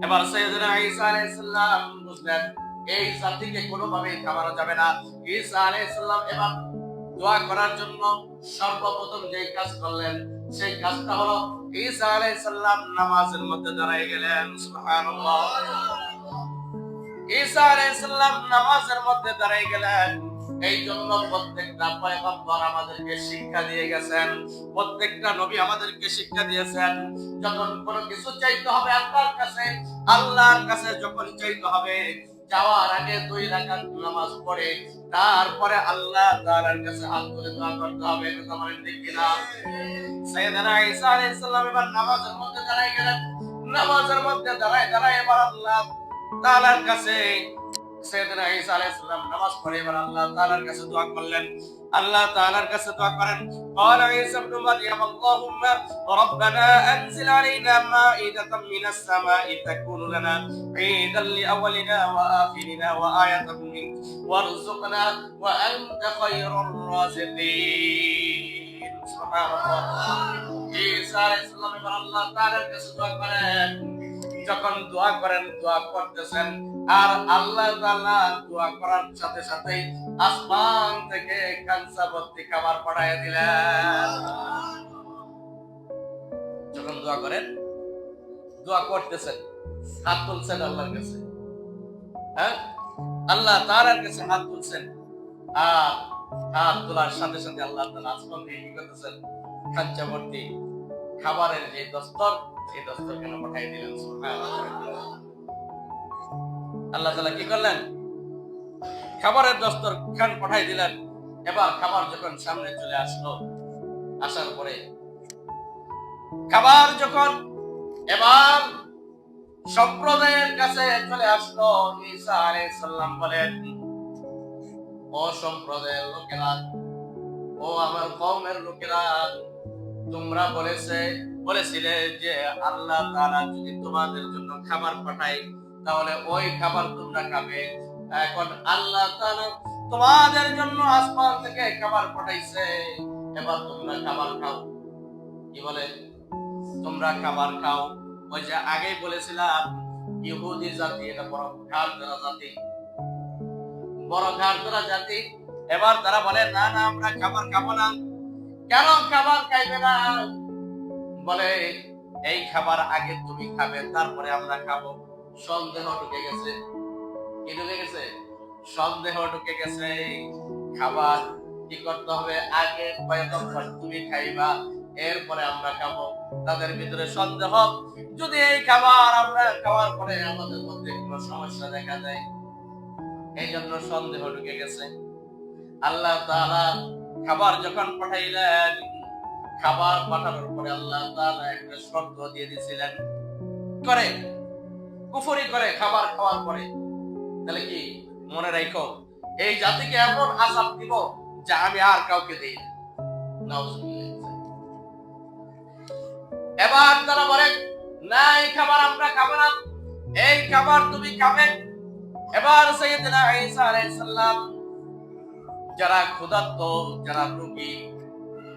এবার সাইয়েদনা ঈসা আলাইহিস সালাম বুঝলেন এই জাতিকে কোনোভাবেই থামানো যাবে না। ঈসা আলাইহিস সালাম এবার দোয়া করার জন্য সর্বপ্রথম যে কাজ করলেন সেই কাজটা হলো ঈসা আলাইহিস সালাম নামাজের মধ্যে দাঁড়িয়ে গেলেন। সুবহানাল্লাহ। ঈসা আলাইহিস সালাম নামাজের মধ্যে দাঁড়িয়ে গেলেন। এই জন্য প্রত্যেকটা পয়গম্বর আমাদেরকে শিক্ষা দিয়ে গেছেন, প্রত্যেকটা নবী আমাদেরকে শিক্ষা দিয়েছেন, যখন কোনো কিছু চাইতে হবে আল্লাহর কাছে যখন চাইতে হবে, যাওয়ার আগে 2 রাকাত নামাজ পড়ে তারপরে আল্লাহ তাআলার কাছে হাত তুলে দোয়া করতে হবে। কথা বলেন ঠিক কিনা? সাইয়েদনা ঈসা আলাইহিস সালাম এবার নামাজের মধ্যে দাঁড়িয়ে গেলেন। নামাজের মধ্যে দাঁড়ায় এবার আল্লাহ তাআলার কাছে সাইয়েদনা ঈসা আলাইহিস সালাম নামাজ পড়ে এবার আল্লাহ তাআলার কাছে দোয়া করলেন। আল্লাহ তাআলার কাছে দোয়া করেন, قال عيسى ابن مريم اللهم ربنا انزل علينا مائدة من السماء تكون لنا عيدا لأولنا وآخرنا وآية منك وارزقنا وأنت خير الرازقين। سبحان الله। ঈসা আলাইহিস সালাম এবার আল্লাহ তাআলার কাছে দোয়া করেন। যখন দোয়া করেন, দোয়া করতেছেন আর আল্লাহ তাআলা দোয়া করার সাথে সাথে আসমান থেকে কাঁচা ভর্তি খাবার পাঠিয়ে দিলেন। যখন দোয়া করেন, দোয়া করতেছেন, হাত তুলছেন আল্লাহর কাছে, হ্যাঁ আল্লাহ তাআলার কাছে হাত তুলছেন আর হাত তোলার সাথে সাথে আল্লাহ তাআলা আসমান থেকে কি করতেছেন, কাঁচা ভর্তি খাবারের যে দস্তর, সেই দস্তর কেন পাঠিয়ে দিলেন। সুবহানাল্লাহ। আল্লাহ তাআলা কি করলেন, খাবারের দস্তর খান পাঠাই দিলেন। এবার খাবার যখন সামনে চলে আসলো, আসার পরে খাবার যখন এবার সম্প্রদায়ের কাছে চলে আসলো, ঈসা আলাইহিস সালাম বলেন, ও সম্প্রদায়ের লোকেরা, ও আমার কওমের লোকেরা, তোমরা বলেছিলে যে আল্লাহ তাআলা যদি তোমাদের জন্য খাবার পাঠায় তাহলে ওই খাবার তোমরা খাবে। এখন আল্লাহ তাআলা তোমাদের জন্য আসমান থেকে খাবার পাঠাইছে, এবার তোমরা খাবার খাও। কি বলে? তোমরা খাবার খাও। ওই যে আগেই বলেছিলাম ইহুদি জাতি এটা বড় ঘাড় ধরা জাতি, বড় ঘাড় ধরা জাতি। এবার তারা বলে না না আমরা খাবার খাবো না। কেন খাবার খাইবে না? বলে এই খাবার আগে তুমি খাবে তারপরে আমরা খাবো। সন্দেহ ঢুকে গেছে। কি ঢুকে গেছে? সন্দেহ ঢুকে গেছে। খাবার কি করতে হবে, আগে পয়গম্বর তুমি খাইবা এরপরে আমরা খাবো। তাদের ভিতরে সন্দেহ, যদি এই খাবার আমরা খাওয়ার পরে আমাদের মধ্যে কোনো সমস্যা দেখা যায়, এই জন্য সন্দেহ ঢুকে গেছে। আল্লাহ তাআলা খাবার যখন পাঠাইলেন, খাবার পাঠানোর পরে আল্লাহ তাআলা একটা শর্ত দিয়ে দিয়েছিলেন, করে কুফরি করে খাবার খাওয়ার পরে, তাহলে কি মনে রাখো এই জাতিকে এমন আযাব দিব যা আমি আর কাউকে দেই না। নাউজুবিল্লাহ। এবার তারা বলে না এই খাবার আমরা খাবো না, এই খাবার তুমি খাবে। এবার সাইয়েদনা ঈসা আলাইহিস সালাম যারা ক্ষুধার্ত, যারা রোগী,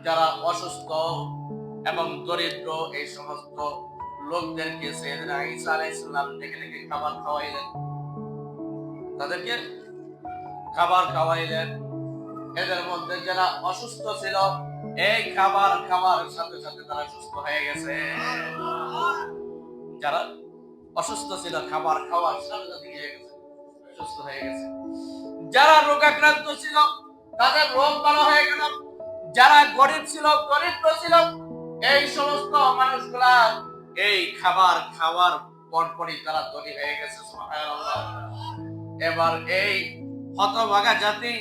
যারা অসুস্থ এবং দরিদ্র, এই সমস্ত লোকদেরকে সাইয়েদনা ঈসা আলাইহিস সালাম ডেকে ডেকে খাবার খাওয়াইলেন, তাদেরকে খাবার খাওয়াইলেন। এদের মধ্যে যারা অসুস্থ ছিল এই খাবার খাওয়ার সাথে সাথে তারা সুস্থ হয়ে গেছে। যারা অসুস্থ ছিল খাবার খাওয়ার সাথে সাথে সুস্থ হয়ে গেছে। যারা রোগাক্রান্ত ছিল তাদের রোগ ভালো হয়ে গেল। যারা গরিব ছিল, দরিদ্র ছিল, এই সমস্ত মানুষগুলা এই খাবার খাওয়ার পরপরই তারা ধনী হয়ে গেছে। সুবহানাল্লাহ। এবার এই হতভাগা জাতি,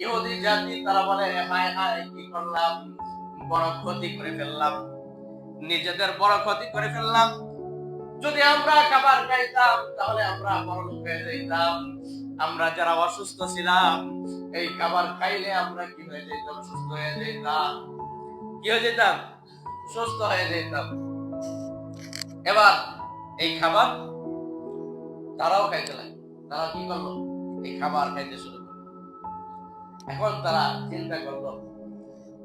ইহুদি জাতি, তারা বলে হায় হায় কি করলাম, বড় ক্ষতি করে ফেললাম, নিজেদের বড় ক্ষতি করে ফেললাম। যদি আমরা খাবার খাইতাম তাহলে আমরা বড় লোক হয়ে যেতাম। আমরা যারা অসুস্থ ছিলাম এই খাবার খাইলে আমরা কি হয়ে যেতাম, সুস্থ হয়ে যেতাম। কি হয়ে যেতাম? সুস্থ হয়ে যেতাম। এবার এই খাবার তারাও খাইতে লাগে। তারা কি করলো? এই খাবার খাইতে শুরু করলো। এখন তারা চিন্তা করলো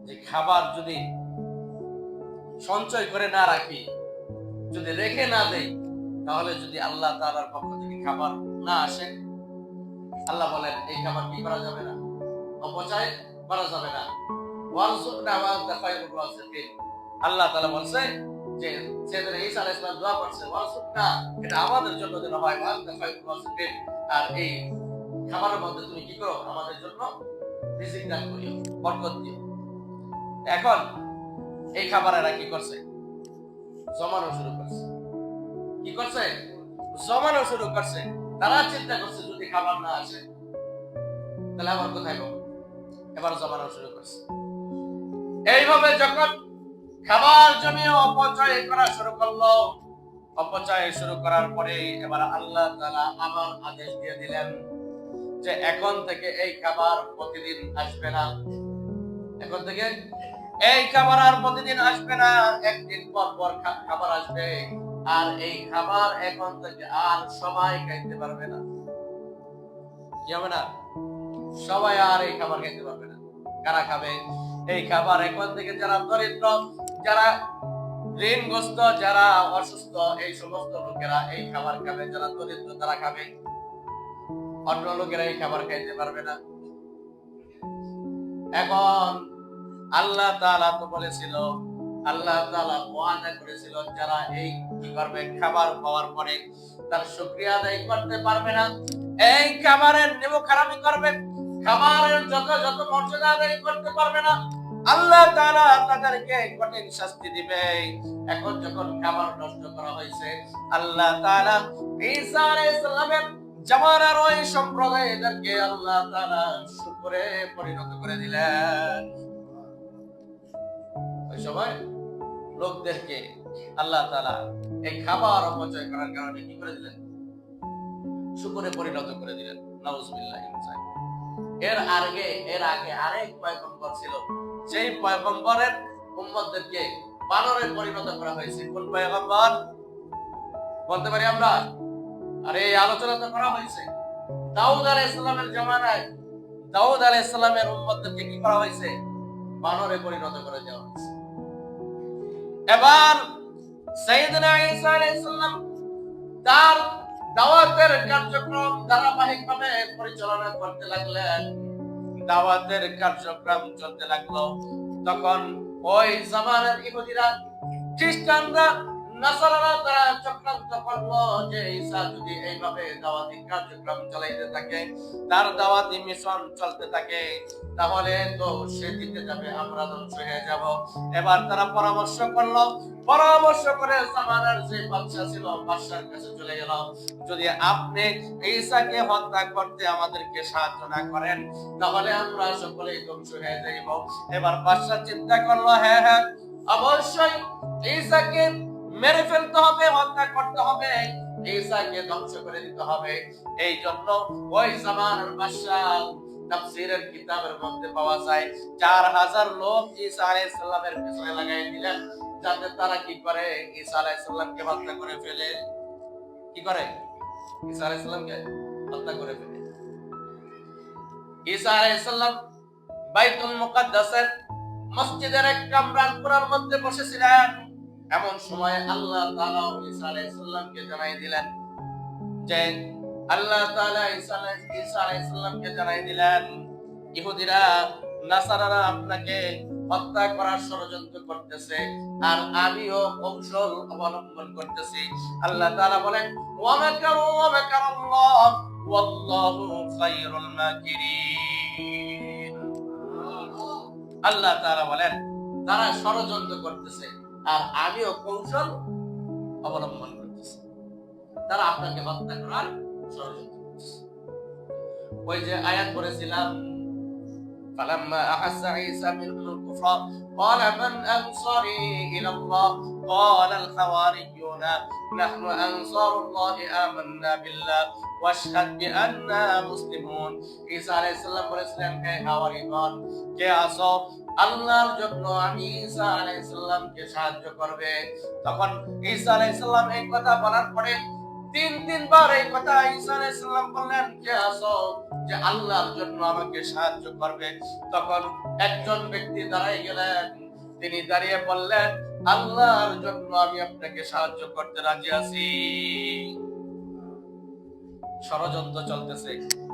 যে খাবার যদি সঞ্চয় করে না রাখি, যদি রেখে না দেই, তাহলে যদি আল্লাহ তাআলার পক্ষ থেকে খাবার না আসে, আল্লাহ বলেন এই খাবার কি করা যাবে না, অপচয় করা যাবে না। ওয়ারযুকনা ওয়া আনতা খায়রুর রাযিকিন। আল্লাহ তাআলা বলছে যে সাইয়েদনা ঈসা আলাইহিস সালাম দোয়া করছে, ওয়ারযুকনা, এটা আমাদের জন্য যেন হয়, ওয়া আনতা খায়রুর রাযিকিন, আর এই খাবারের মধ্যে তুমি কি করো, আমাদের জন্য রিজিক দান করিও, বরকত দিও। এখন এই খাবার এরা কি করছে, জমানো শুরু করছে। কি করছে, জমানো শুরু করছে। তারা চিন্তা করছে যদি খাবার না আসে তাহলে আবার কোথায় পাবো, এবার জমানো শুরু করছে। এইভাবে যখন খাবার জমিয়ে অপচয় করা শুরু করলো, অপচয় শুরু করার পরে এবার আল্লাহ তাআলা আবার আদেশ দিয়ে দিলেন যে এখন থেকে এই খাবার প্রতিদিন আসবে না, এখন থেকে এই খাবার আর প্রতিদিন আসবে না, একদিন পর পর খাবার আসবে। আর এই খাবার এখন থেকে আর সবাই খাইতে পারবে না। কি হবে না, সবাই আর এই খাবার খাইতে পারবে না। কারা খাবে এই খাবার? এখন থেকে যারা দরিদ্র, যারা ঋণগ্রস্ত, যারা অসুস্থ, এই সমস্ত লোকেরা এই খাবার খাবে। যারা দরিদ্র তারা খাবে, অন্য লোকেরা এই খাবার খাইতে পারবে না। এখন আল্লাহ তাআলা তো বলেছিল, আল্লাহ তাআলা ওয়াদা করেছিল যারা এই কি করবে, খাবার খাওয়ার পরে তার শুকরিয়া আদায় করতে পারবে না, এই খাবারের নেমখারামি করবে, খাবারের যথাযথ মর্যাদা আদায় করতে পারবে না, আল্লাহ তাআলা তাদেরকে কঠিন শাস্তি দিবে। এখন যখন খাবার নষ্ট করা হয়েছে, আল্লাহ তাআলা ঈসা আলাইহিস সালামের জামানার ওই সম্প্রদায়দেরকে আল্লাহ তাআলা শুকরে পরিণত করে দিলেন। ওই সময় লোকদেরকে আল্লাহ তাআলা এই খাবার অপচয় করার কারণে কি করে দিলেন, শুকরে পরিণত করে দিলেন। নাউজুবিল্লাহ। এর আগে আরেক পয়গম্বর ছিল, সেই পয়গম্বরের উম্মতদেরকে বানরে পরিণত করা হয়েছে। কোন পয়গম্বর বলতে পারি আমরা? আরে এই আলোচনা তো করা হয়েছে দাউদ আলাইহিস সালামের জামানায়। দাউদ আলাইহিস সালামের উম্মতদেরকে কি করা হয়েছে, বানরে পরিণত করে দেওয়া হয়েছে। এবার সাইয়েদনা ঈসা আলাইহিস সালাম তার দাওয়াতের কার্যক্রম ধারাবাহিকভাবে পরিচালনা করতে লাগলেন। দাওয়াতের কার্যক্রম চলতে লাগলো। তখন ওই জামানার ইহুদিরা, খ্রিস্টানরা, নাসারারা তারা চক্রান্ত করলো যে ঈসা যদি এইভাবে দাওয়াতি কার্যক্রম চালাইতে থাকে, তার দাওয়াতি মিশন চলতে থাকে, তাহলে তো সে দিতে যাবে, আমরা ধ্বংস হয়ে যাব। এবার তারা পরামর্শ করলো, পরামর্শ করে জামানার যে বাদশা ছিল, বাদশার কাছে চলে গেল, যদি আপনি ঈসাকে হত্যা করতে আমাদেরকে সাহায্য না করেন তাহলে আমরা সকলেই ধ্বংস হয়ে যাইব। এবার বাদশা চিন্তা করলো, হ্যাঁ অবশ্যই ঈসাকে মেরে ফেলতে হবে, হত্যা করতে হবে, ঈসাকে ধ্বংস করে দিতে হবে। এই জন্য ওই জামানার বাদশা, তাফসীরের কিতাবের মধ্যে পাওয়া যায় 4000 লোক ঈসা আলাইহিস সালামের পিছনে লাগাই দিলেন, যাতে তারা কি করে, ঈসা আলাইহিস সালামকে হত্যা করে ফেলে। কি করে? ঈসা আলাইহিস সালামকে হত্যা করে ফেলে। ঈসা আলাইহিস সালাম বাইতুল মুকাদ্দাসের মসজিদের এক কামরার কোণার মধ্যে বসেছিলেন। এমন সময় আল্লাহ তাআলা ঈসা আলাইহিস সালামকে জানাই দিলেন যে, আল্লাহ তাআলা ঈসা আলাইহিস সালামকে জানাই দিলেন, ইহুদিরা, নাসারারা আপনাকে হত্যা করার ষড়যন্ত্র করতেছে, আর আমিও কৌশল অবলম্বন করতেছি। আল্লাহ তাআলা বলেন, ওয়া মাকারু ওয়া মাকারাল্লাহ ওয়াল্লাহু খায়রুল মাকিরিন। আল্লাহ তাআলা বলেন তারা ষড়যন্ত্র করতেছে আর আমিও কৌশল অবলম্বন করতেছি, তারা আপনাকে হত্যা করার ষড়যন্ত্র করতেছে। ওই যে আয়াত পড়েছিলাম, فلما أحس عيسى منهم الكفر قال من أنصاري إلى الله قال الحواريون نحن أنصار الله آمنا بالله واشهد بأننا مسلمون। ঈসা আলাইহিস সালাম বলেছিলেন, হে হাওয়ারীগণ, কে আছো আল্লাহর জন্য আমি ঈসা আলাইহিস সালামকে সাহায্য করবে। তখন ঈসা আলাইহিস সালাম এই কথা বলার পরে তিনবার এই কথা ঈসা আলাইহিস সালাম বললেন, কে আছো যে আল্লাহর জন্য আমাকে সাহায্য করবে। তখন একজন ব্যক্তি দাঁড়াই গেলেন, তিনি দাঁড়িয়ে বললেন, আল্লাহর জন্য আমি আপনাকে সাহায্য করতে রাজি আছি। ষড়যন্ত্র চলতেছে,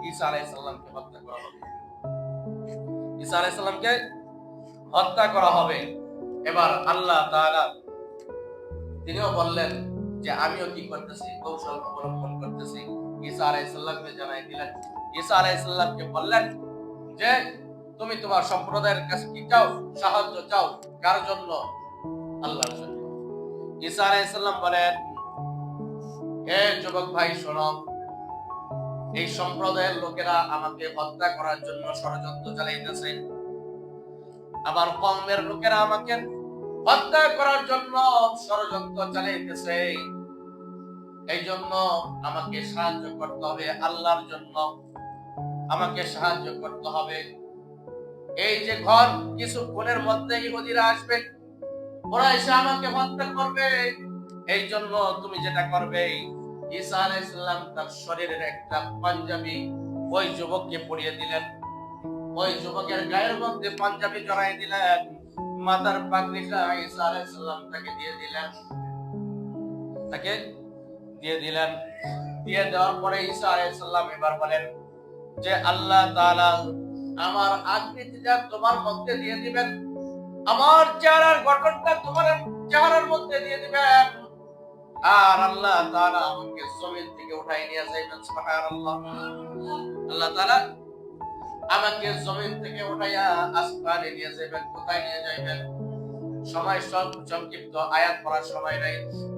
ঈসা আলাইহিস সালামকে হত্যা করা হবে। ঈসা আলাইহিস সালামকে হত্যা করা হবে। এবার আল্লাহ তাআলা তিনিও বললেন যে আমিও কি করতেছি, কৌশল অবলম্বন করতেছি। ঈসা আলাইহিস সালামকে জানাই দিলেন। ঈসা আলাইহিস সালামকে বললেন যে তুমি তোমার সম্প্রদায়ের কাছে কি চাও, সাহায্য চাও, কার জন্য? আল্লাহর জন্য। ঈসা আলাইহিস সালাম বলেন, হে যুবক ভাই শোনো, এই সম্প্রদায়ের লোকেরা আমাকে হত্যা করার জন্য ষড়যন্ত্র চালাইতেছে। আমার কওমের লোকেরা আমাকে হত্যা করার জন্য ষড়যন্ত্র চালাইতেছে। এই জন্য আমাকে সাহায্য করতে হবে, আল্লাহর জন্য আমাকে সাহায্য করতে হবে। এই যে ঘর কিছুক্ষণের মধ্যে ইহুদিরা আসবে, ওরা এসে আমাকে হত্যা করবে। এই জন্য তুমি যেটা করবে, ঈসা আলাইহিস সালাম তার শরীরের একটা পাঞ্জাবি ওই যুবককে পরিয়ে দিলেন। ওই যুবকের গায়ের মধ্যে পাঞ্জাবি জড়াই দিলেন, মাথার পাগড়িটা ঈসা আলাইহিস সালাম তাকে দিয়ে দিলেন। দিয়ে দেওয়ার পরে ঈসা আলাইহিস সালাম এবার বলেন যে আল্লাহ তাআলা আমার আকৃতিটা তোমার মধ্যে দিয়ে দিবেন, আমার চেহারার গঠনটা তোমার চেহারার মধ্যে দিয়ে দিবেন, আর আল্লাহ তাআলা আমাকে জমিন থেকে উঠাই নিয়ে যাবেন। সুবহানাল্লাহ। আল্লাহ তাআলা আমাকে জমিন থেকে উঠাইয়া আসমানে নিয়ে যাবেন। কোথায় নিয়ে যাবেন? সময় সংক্ষিপ্ত, আয়াত পড়ার সময় নাই।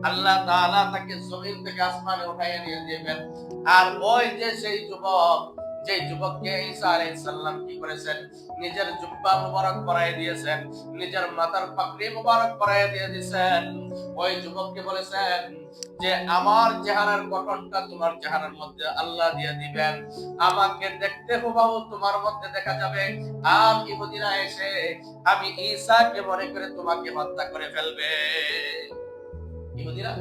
আল্লাহ তাআলা তাকে জমিন থেকে আসমানে উঠাইয়া নিয়ে যাবেন। আর ওই যে সেই যুবক, যে যুবককে ঈসা আলাইহিস সালাম কি করেছেন, নিজের জুব্বা মুবারক পরায় দিয়েছেন, নিজের মাথার পাগড়ি মুবারক পরায় দিয়ে দিয়েছেন। ওই যুবককে বলেছেন যে আমার চেহারার গঠনটা তোমার চেহারার মধ্যে আল্লাহ দিয়ে দিবেন, আমাকে দেখতে হুবহু তোমার মধ্যে দেখা যাবে। আর ইহুদিরা এসে আমি ঈসাকে মনে করে তোমাকে হত্যা করে ফেলবে। ইহুদিরা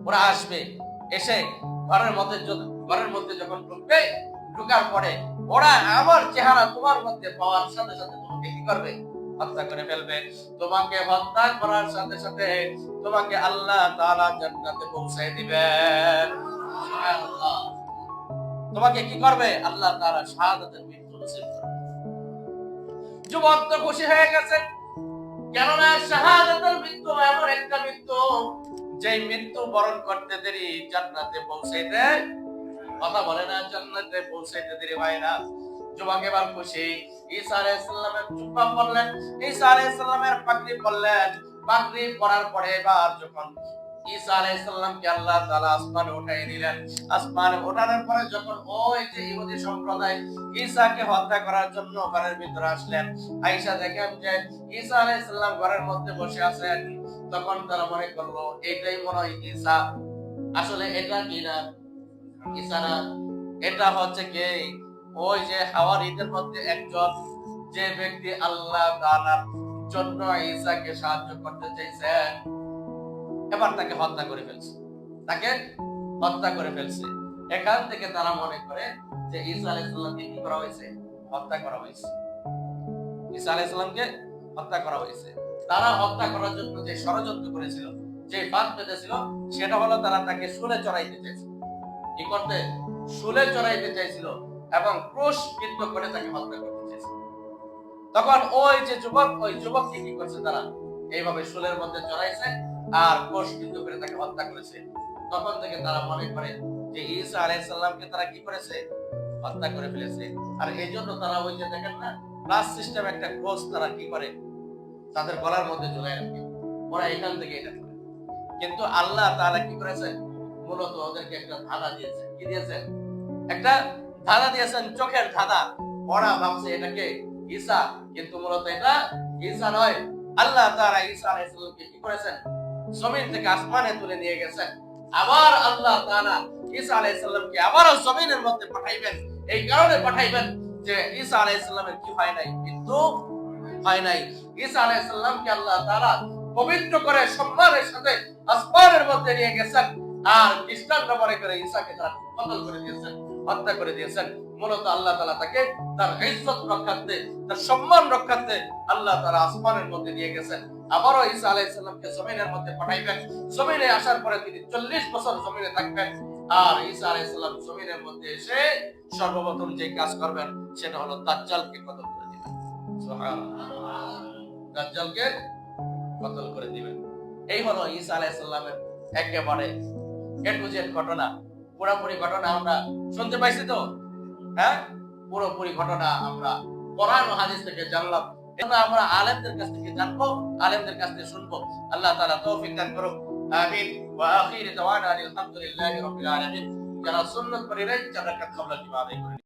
ওরা আসবে, এসে ঘরের মধ্যে যখন ঢুকবে, ঢুকার পরে ওরা আমার চেহারা তোমার মধ্যে পাওয়ার সাথে সাথে তোমাকে কি করবে? হত্যা করে ফেলবে। তোমাকে হত্যা করার সাথে সাথে তোমাকে আল্লাহ তাআলা জান্নাতে পৌঁছায় দিবেন। সুবহানাল্লাহ। তোমাকে কি করবে? আল্লাহ তাআলা শাহাদাতের মৃত্যু নসিব করবে। যুবক তো খুশি হয়ে গেছে, কেননা শাহাদাতের মৃত্যু এমন একটা মৃত্যু, যে মৃত্যু বরণ করতে দেরি জান্নাতে পৌঁছাইতে, কথা বলে না, জান্নাতে পৌঁছাইতে দেরি হয় না। যুবক এবার খুশি। ঈসা আলাইহিস সালামের জুব্বা পরলেন, ঈসা আলাইহিস সালামের পাগড়ি পরলেন। পাগড়ি পরার পরে এবার যখন ঈসা আলাইহিস সালামকে আল্লাহ তাআলা আসমানে উঠাই দিলেন, আসমানে ওঠানোর পরে যখন ওই যে ইহুদি সম্প্রদায় ঈসাকে হত্যা করার জন্য ঘরের ভিতরে আসলেন, আয়েশা দেখেন যে ঈসা আলাইহিস সালাম ঘরের মধ্যে বসে আছেন। তখন তারা মনে করলো এটাই মনে হয় ঈসা। আসলে এটা কি না, ঈসা না, এটা হচ্ছে কে? ওই যে হাওয়ারীদের মধ্যে একজন, যে ব্যক্তি আল্লাহ তাআলার জন্য ঈসাকে সাহায্য করতে চাইছেন, এবার তাকে হত্যা করে ফেলছে। এখান থেকে তারা মনে করে যে ঈসা আলাইহিস সালামকে কি করা হয়েছে? হত্যা করা হয়েছে। ঈসা আলাইহিস সালামকে হত্যা করা হয়েছে। তারা হত্যা করার জন্য যে ষড়যন্ত্র করেছিল, যে ফাঁদ পেতেছিল, সেটা হলো তারা তাকে শুলে চড়াইতে চাইছিল। কি করতে? শুলে চড়াইতে চাইছিল এবং ক্রুশবিদ্ধ করে তাকে হত্যা করতে চাইছিল। তখন ওই যে যুবক, ওই যুবককে কি করছে? তারা এইভাবে শুলের মধ্যে চড়াইছে আর ক্রুশবিদ্ধ করে তাকে হত্যা করেছে। তখন থেকে তারা মনে করে যে ঈসা আলাইহিস সালামকে তারা কি করেছে? হত্যা করে ফেলেছে। আর এই জন্য তারা ওই যে দেখেন না, প্লাস সিস্টেম একটা ক্রস তারা কি করে? তাদের গলার মধ্যে ঝুলায় রাখে। ওরা এখান থেকে এটা করে। কিন্তু আল্লাহ তাআলা কি করেছেন? মূলত ওদেরকে একটা ধাঁধা দিয়েছেন। কি দিয়েছেন? একটা ধাঁধা দিয়েছেন, চোখের ধাঁধা। ওরা ভাবছে এটাকে ঈসা, কিন্তু মূলত এটা ঈসা নয়। আল্লাহ তাআলা ঈসা আলাইহিস সালামকে কি করেছেন? জমিন থেকে আসমানে তুলে নিয়ে গেছেন। আবার আল্লাহ তাআলা ঈসা আলাইহিস সালামকে আবারও জমিনের মধ্যে পাঠাইবেন। এই কারণে পাঠাইবেন যে ঈসা আলাইহিস সালামের কি হয় নাই? মৃত্যু হয় নাই। ঈসা আলাইহিস সালামকে আল্লাহ তাআলা পবিত্র করে সম্মানের সাথে আসমানের মধ্যে নিয়ে গেছেন। আর খ্রিস্টানরা মনে করে ঈসাকে তারা কতল করে দিয়েছেন, হত্যা করে দিয়েছেন। মূলত আল্লাহ তাআলা তাকে তার ইজ্জত রক্ষার্থে, তার সম্মান রক্ষার্থে আল্লাহ তাআলা আসমানের মধ্যে নিয়ে গেছেন। আবারও ঈসা আলাইহিস সালামকে জমিনের মধ্যে পাঠাইবেন। জমিনে আসার পরে তিনি 40 বছর জমিনে থাকবেন। আর ঈসা আলাইহিস সালাম জমিনের মধ্যে এসে সর্বপ্রথম যে কাজ করবেন সেটা হলো দাজ্জালকে কতল করে দিবেন। সুবহানাল্লাহ। দাজ্জালকে কতল করে দিবেন। এই হলো ঈসা আলাইহিস সালামের একেবারে এ টু জেড ঘটনা। পুরোপুরি ঘটনা আমরা শুনতে পাইছি তো? হ্যাঁ? পুরোপুরি ঘটনা আমরা কোরআন ও হাদিস থেকে জানলাম। এজন্য আমরা আলেমদের কাছ থেকে জানবো, আলেমদের কাছ থেকে শুনবো। আল্লাহ তাআলা তৌফিক দান করুক। আমিন। ওয়া আখির দাওয়ানা আলহামদুলিল্লাহি রাব্বিল আলামিন। যারা সুন্নাত পড়ে নাই তারা কাবলা দিবা আদায় করে